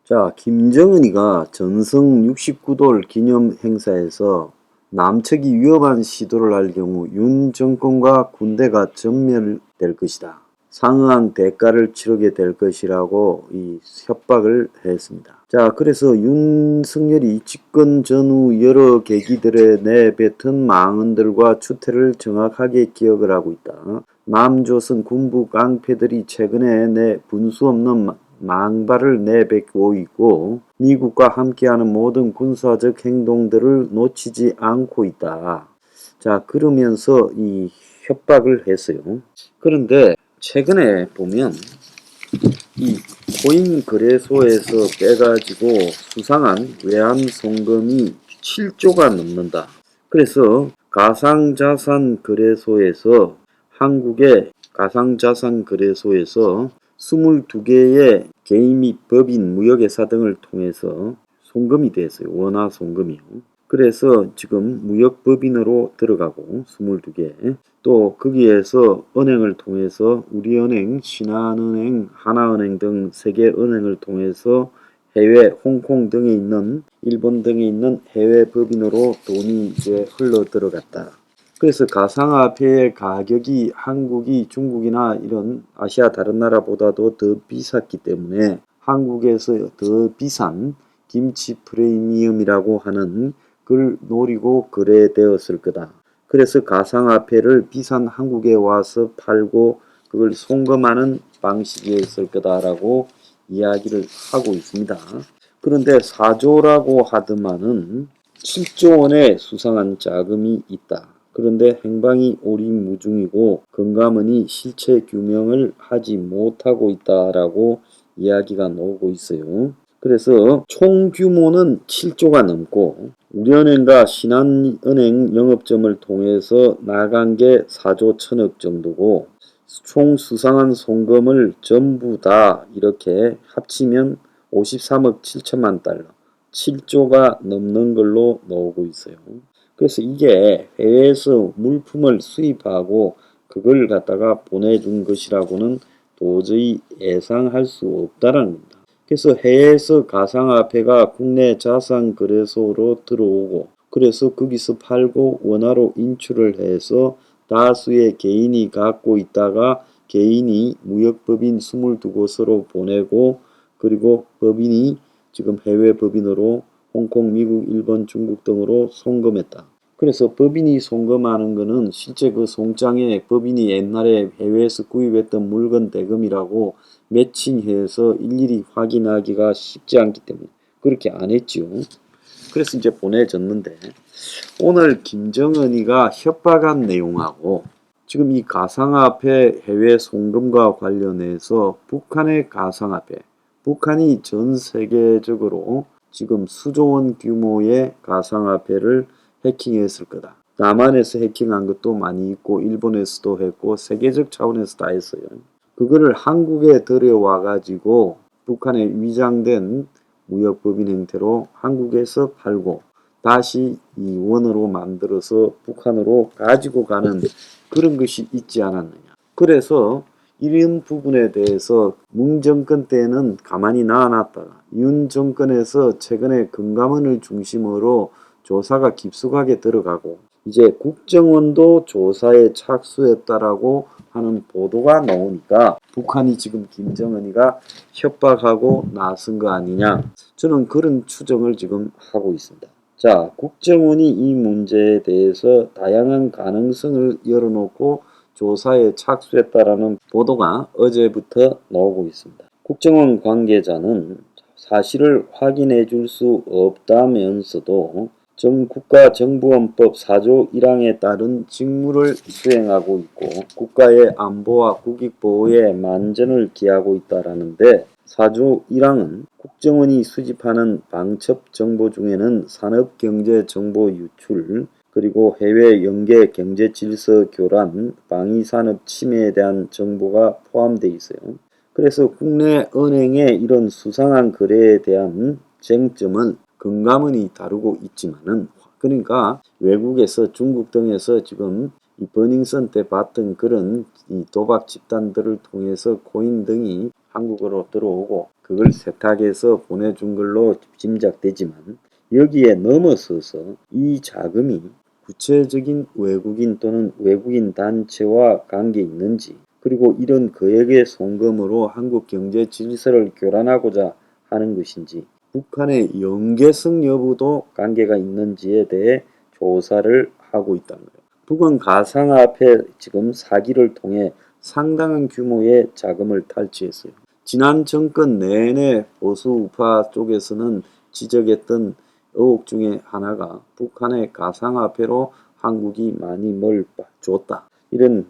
자, 김정은이가 전성 69돌 기념 행사에서 남측이 위험한 시도를 할 경우 윤 정권과 군대가 전멸될 것이다. 상응한 대가를 치르게 될 것이라고 협박을 했습니다. 자, 그래서 윤석열이 집권 전후 여러 계기들에 내뱉은 망언들과 추태를 정확하게 기억을 하고 있다. 남조선 군부 깡패들이 최근에 내 분수 없는 망발을 내뱉고 있고 미국과 함께하는 모든 군사적 행동들을 놓치지 않고 있다. 자, 그러면서 이 협박을 했어요. 그런데 최근에 보면 이 코인 거래소에서 빼가지고 수상한 외환 송금이 7조가 넘는다. 그래서 가상자산 거래소에서 한국의 가상자산 거래소에서 22개의 개인 및 법인 무역회사 등을 통해서 송금이 됐어요. 원화 송금이요. 그래서 지금 무역법인으로 들어가고 22개, 또 거기에서 은행을 통해서 우리은행, 신한은행, 하나은행 등 3개 은행을 통해서 해외 홍콩 등에 있는 일본 등에 있는 해외 법인으로 돈이 이제 흘러 들어갔다. 그래서 가상화폐의 가격이 한국이 중국이나 이런 아시아 다른 나라보다도 더 비쌌기 때문에 한국에서 더 비싼 김치 프리미엄이라고 하는 걸 노리고 거래되었을 거다. 그래서 가상화폐를 비싼 한국에 와서 팔고 그걸 송금하는 방식이었을 거다라고 이야기를 하고 있습니다. 그런데 4조라고 하더만은 7조 원의 수상한 자금이 있다. 그런데 행방이 오리무중이고 금감원이 실체 규명을 하지 못하고 있다라고 이야기가 나오고 있어요. 그래서 총 규모는 7조가 넘고 우리은행과 신한은행 영업점을 통해서 나간 게 4조 1천억 정도고 총 수상한 송금을 전부 다 이렇게 합치면 53억 7천만 달러, 7조가 넘는 걸로 나오고 있어요. 그래서 이게 해외에서 물품을 수입하고 그걸 갖다가 보내준 것이라고는 도저히 예상할 수 없다는 겁니다. 그래서 해외에서 가상화폐가 국내 자산거래소로 들어오고 그래서 거기서 팔고 원화로 인출을 해서 다수의 개인이 갖고 있다가 개인이 무역법인 22곳으로 보내고 그리고 법인이 지금 해외 법인으로 홍콩, 미국, 일본, 중국 등으로 송금했다. 그래서 법인이 송금하는 거는 실제 그 송장에 법인이 옛날에 해외에서 구입했던 물건 대금이라고 매칭해서 일일이 확인하기가 쉽지 않기 때문에 그렇게 안 했지요. 그래서 이제 보내졌는데 오늘 김정은이가 협박한 내용하고 지금 이 가상화폐 해외 송금과 관련해서 북한의 가상화폐, 북한이 전 세계적으로 지금 수조 원 규모의 가상화폐를 해킹했을 거다. 남한에서 해킹한 것도 많이 있고 일본에서도 했고 세계적 차원에서 다 했어요. 그거를 한국에 들여와 가지고 북한의 위장된 무역법인 형태로 한국에서 팔고 다시 이 원으로 만들어서 북한으로 가지고 가는 그런 것이 있지 않았느냐. 그래서 이런 부분에 대해서 문 정권 때는 가만히 놔놨다가 윤 정권에서 최근에 금감원을 중심으로 조사가 깊숙하게 들어가고 이제 국정원도 조사에 착수했다라고 하는 보도가 나오니까 북한이 지금 김정은이가 협박하고 나선 거 아니냐, 저는 그런 추정을 지금 하고 있습니다. 자, 국정원이 이 문제에 대해서 다양한 가능성을 열어놓고 조사에 착수했다라는 보도가 어제부터 나오고 있습니다. 국정원 관계자는 사실을 확인해 줄 수 없다면서도 국가정보원법 4조 1항에 따른 직무를 수행하고 있고 국가의 안보와 국익보호에 만전을 기하고 있다라는데 4조 1항은 국정원이 수집하는 방첩 정보 중에는 산업경제정보 유출, 그리고 해외 연계 경제질서 교란, 방위산업 침해에 대한 정보가 포함되어 있어요. 그래서 국내 은행의 이런 수상한 거래에 대한 쟁점은 금감원이 다루고 있지만은, 그러니까 외국에서 중국 등에서 지금 이 버닝썬 때 봤던 그런 이 도박 집단들을 통해서 코인 등이 한국으로 들어오고 그걸 세탁해서 보내준 걸로 짐작되지만, 여기에 넘어서서 이 자금이 구체적인 외국인 또는 외국인 단체와 관계 있는지, 그리고 이런 거액의 송금으로 한국 경제 질서를 교란하고자 하는 것인지, 북한의 연계성 여부도 관계가 있는지에 대해 조사를 하고 있다는 거예요. 북은 가상화폐 지금 사기를 통해 상당한 규모의 자금을 탈취했어요. 지난 정권 내내 보수 우파 쪽에서는 지적했던 의혹 중에 하나가 북한의 가상화폐로 한국이 많이 뭘 줬다, 이런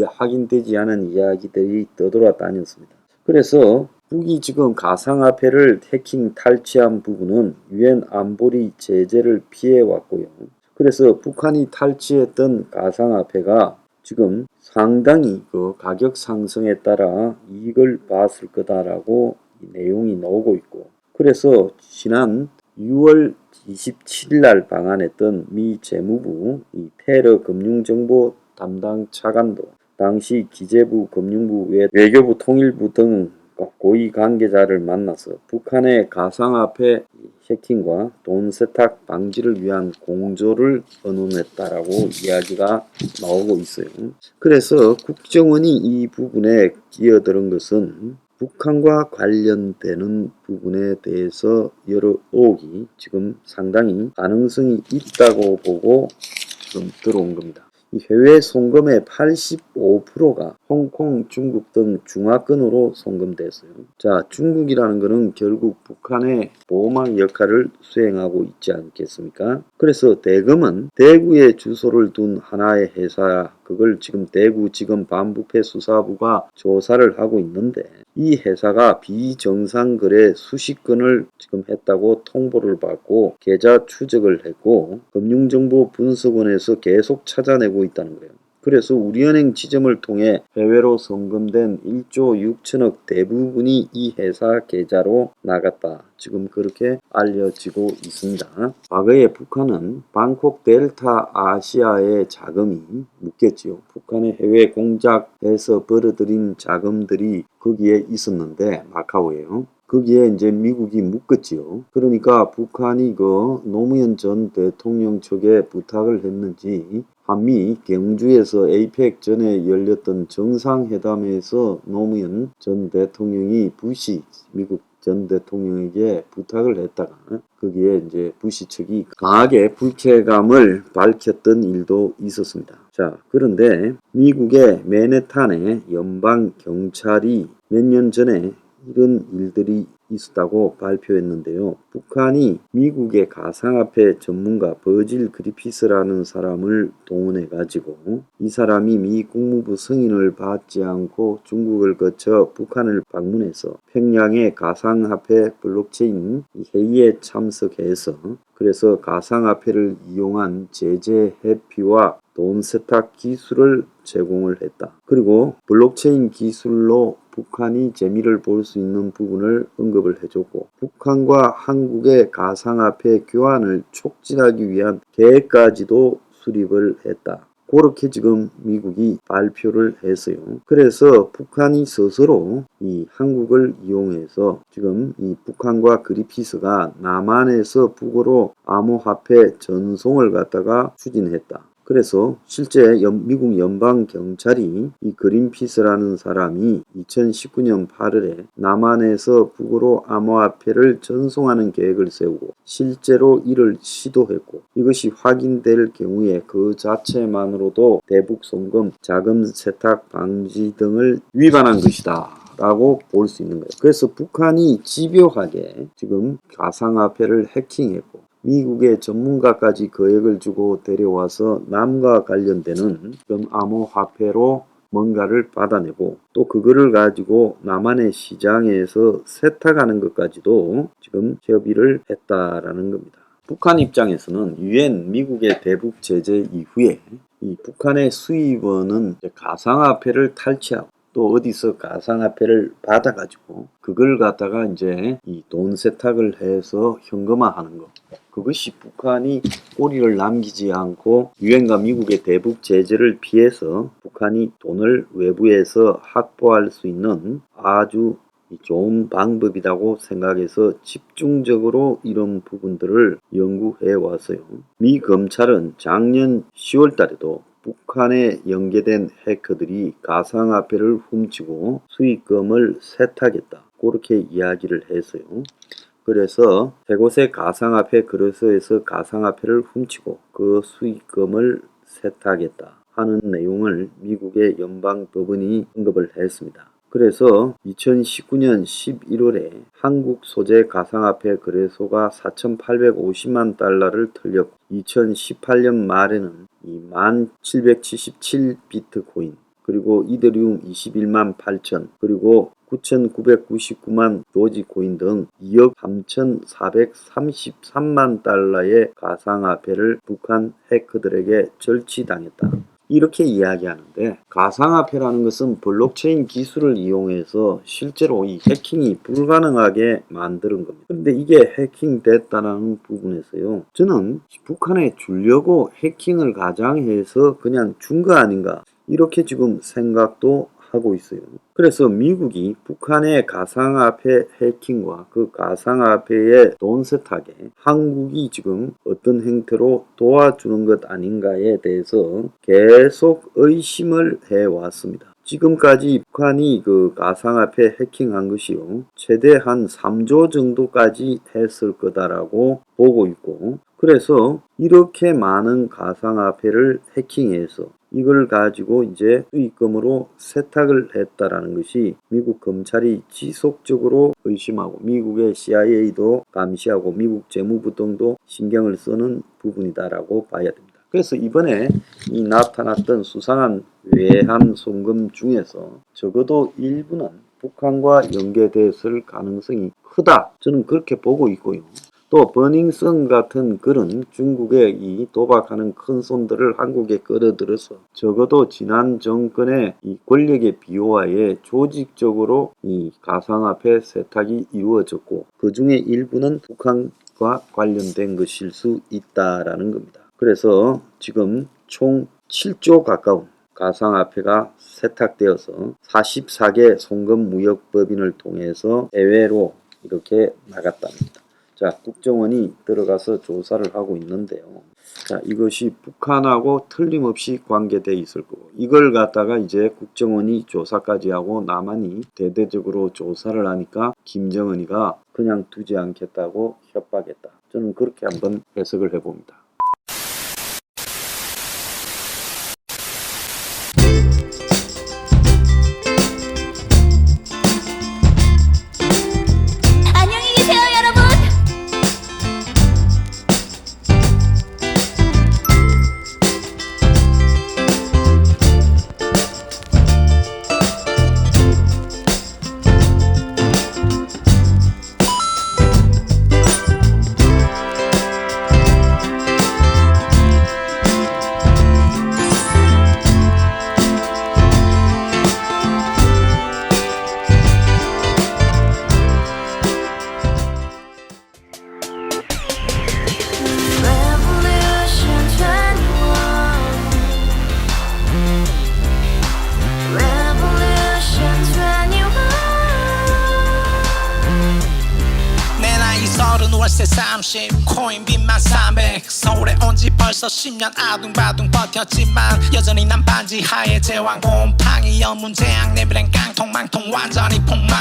확인되지 않은 이야기들이 떠돌아다녔습니다. 그래서 북이 지금 가상화폐를 해킹 탈취한 부분은 유엔 안보리 제재를 피해왔고요. 그래서 북한이 탈취했던 가상화폐가 지금 상당히 그 가격 상승에 따라 이익을 봤을 거다라고 내용이 나오고 있고, 그래서 지난 6월 27일 날 방한했던 미 재무부 이 테러 금융정보 담당 차관도 당시 기재부, 금융부, 외교부, 통일부 등 고위 관계자를 만나서 북한의 가상화폐 해킹과 돈 세탁 방지를 위한 공조를 의논했다라고 이야기가 나오고 있어요. 그래서 국정원이 이 부분에 끼어드는 것은 북한과 관련되는 부분에 대해서 여러 의혹이 지금 상당히 가능성이 있다고 보고 지금 들어온 겁니다. 이 해외 송금의 85%가 홍콩, 중국 등 중화권으로 송금됐어요. 자, 중국이라는 것은 결국 북한의 보호막 역할을 수행하고 있지 않겠습니까? 그래서 대금은 대구에 주소를 둔 하나의 회사, 그걸 지금 대구지검 반부패 수사부가 조사를 하고 있는데, 이 회사가 비정상 거래 수십 건을 지금 했다고 통보를 받고 계좌 추적을 했고 금융정보분석원에서 계속 찾아내고 있다는 거예요. 그래서 우리은행 지점을 통해 해외로 송금된 1조 6천억 대부분이 이 회사 계좌로 나갔다, 지금 그렇게 알려지고 있습니다. 과거에 북한은 방콕 델타 아시아의 자금이 묻겠지요. 북한의 해외 공작에서 벌어들인 자금들이 거기에 있었는데, 마카오에요. 거기에 이제 미국이 묶었지요. 그러니까 북한이 그 노무현 전 대통령 측에 부탁을 했는지, 한미 경주에서 에이펙 전에 열렸던 정상회담에서 노무현 전 대통령이 부시 미국 전 대통령에게 부탁을 했다가 거기에 이제 부시 측이 강하게 불쾌감을 밝혔던 일도 있었습니다. 자, 그런데 미국의 맨해탄의 연방 경찰이 몇 년 전에 이런 일들이 있었다고 발표했는데요. 북한이 미국의 가상화폐 전문가 버질 그리피스라는 사람을 동원해가지고 이 사람이 미 국무부 승인을 받지 않고 중국을 거쳐 북한을 방문해서 평양의 가상화폐 블록체인 회의에 참석해서 그래서 가상화폐를 이용한 제재 회피와 돈 세탁 기술을 제공을 했다. 그리고 블록체인 기술로 북한이 재미를 볼 수 있는 부분을 언급을 해줬고, 북한과 한국의 가상화폐 교환을 촉진하기 위한 계획까지도 수립을 했다. 그렇게 지금 미국이 발표를 했어요. 그래서 북한이 스스로 이 한국을 이용해서 지금 이 북한과 그리피스가 남한에서 북으로 암호화폐 전송을 갖다가 추진했다. 그래서 실제 미국 연방경찰이 이 그린피스라는 사람이 2019년 8월에 남한에서 북으로 암호화폐를 전송하는 계획을 세우고 실제로 이를 시도했고, 이것이 확인될 경우에 그 자체만으로도 대북 송금, 자금 세탁 방지 등을 위반한 것이다 라고 볼 수 있는 거예요. 그래서 북한이 집요하게 지금 가상화폐를 해킹했고 미국의 전문가까지 거액을 주고 데려와서 남과 관련되는 그런 암호화폐로 뭔가를 받아내고 또 그거를 가지고 남한의 시장에서 세탁하는 것까지도 지금 협의를 했다라는 겁니다. 북한 입장에서는 유엔 미국의 대북 제재 이후에 이 북한의 수입원은 가상화폐를 탈취하고 또 어디서 가상화폐를 받아가지고 그걸 갖다가 이제 이 돈 세탁을 해서 현금화하는 거. 그것이 북한이 꼬리를 남기지 않고 유엔과 미국의 대북 제재를 피해서 북한이 돈을 외부에서 확보할 수 있는 아주 좋은 방법이라고 생각해서 집중적으로 이런 부분들을 연구해 왔어요. 미 검찰은 작년 10월 달에도 북한에 연계된 해커들이 가상화폐를 훔치고 수익금을 세탁했다. 그렇게 이야기를 했어요. 그래서 100곳의 가상화폐 거래소에서 가상화폐를 훔치고 그 수익금을 세탁했다 하는 내용을 미국의 연방법원이 언급을 했습니다. 그래서 2019년 11월에 한국 소재 가상화폐 거래소가 4,850만 달러를 털렸고 2018년 말에는 1777 비트코인 그리고 이더리움 21만 8천 그리고 9,999만 도지코인 등 2억 3,433만 달러의 가상화폐를 북한 해커들에게 절취당했다. 이렇게 이야기하는데 가상화폐라는 것은 블록체인 기술을 이용해서 실제로 이 해킹이 불가능하게 만드는 겁니다. 그런데 이게 해킹됐다는 부분에서요. 저는 북한에 주려고 해킹을 가장해서 그냥 준 거 아닌가 이렇게 지금 생각도 하고 있어요. 그래서 미국이 북한의 가상화폐 해킹과 그 가상화폐의 돈 세탁에 한국이 지금 어떤 행태로 도와주는 것 아닌가에 대해서 계속 의심을 해왔습니다. 지금까지 북한이 그 가상화폐 해킹한 것이요. 최대 한 3조 정도까지 했을 거다라고 보고 있고 그래서 이렇게 많은 가상화폐를 해킹해서 이걸 가지고 이제 수익금으로 세탁을 했다라는 것이 미국 검찰이 지속적으로 의심하고 미국의 CIA도 감시하고 미국 재무부 등도 신경을 쓰는 부분이다라고 봐야 됩니다. 그래서 이번에 이 나타났던 수상한 외환 송금 중에서 적어도 일부는 북한과 연계됐을 가능성이 크다. 저는 그렇게 보고 있고요. 또 버닝썬 같은 그런 중국의 이 도박하는 큰 손들을 한국에 끌어들여서 적어도 지난 정권의 이 권력의 비호화에 조직적으로 이 가상화폐 세탁이 이루어졌고 그 중에 일부는 북한과 관련된 것일 수 있다라는 겁니다. 그래서 지금 총 7조 가까운 가상화폐가 세탁되어서 44개 송금무역법인을 통해서 해외로 이렇게 나갔답니다. 자, 국정원이 들어가서 조사를 하고 있는데요. 자, 이것이 북한하고 틀림없이 관계되어 있을 거고 이걸 갖다가 이제 국정원이 조사까지 하고 남한이 대대적으로 조사를 하니까 김정은이가 그냥 두지 않겠다고 협박했다. 저는 그렇게 한번 해석을 해봅니다. 월세 30 코인 빚만 300 서울에 온지 벌써 10년 아둥바둥 버텼지만 여전히 난 반지 하에 제왕 곰팡이 연문제약 내비랭 깡통망통 완전히 폭망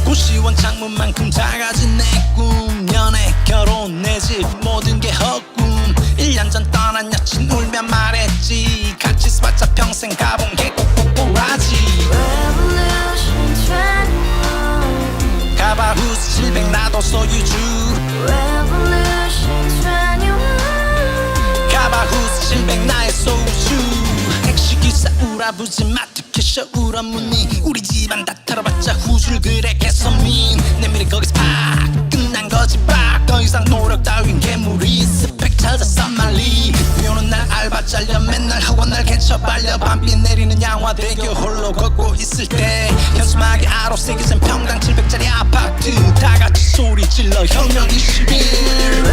고시원 창문만큼 작아진 내 꿈 연애 결혼 내 집 모든 게 헛꿈 1년 전 떠난 여친 울며 말했지 같이 스파자 평생 가본 게 꼭꼭꼭하지 가바후스 700 나도 소유주 가바후스 700 나의 소유주 택시기사 우라부지 마트 캐셔 우라무늬 우리 집안 다 털어봤자 후줄 그래 개선민 내밀이 거기서 팍 끝난 거지 팍 더 이상 노력 따윈 괴물이 스펙 찾아 싼말리 비오는 날 알바 잘려 맨날 학원 날 개쳐 발려 밤비 내리는 양화 청와대교 홀로 걷고 있을 때 현수막에 아로 새겨진 평당 700짜리 아파트 다 같이 소리 질러 혁명 21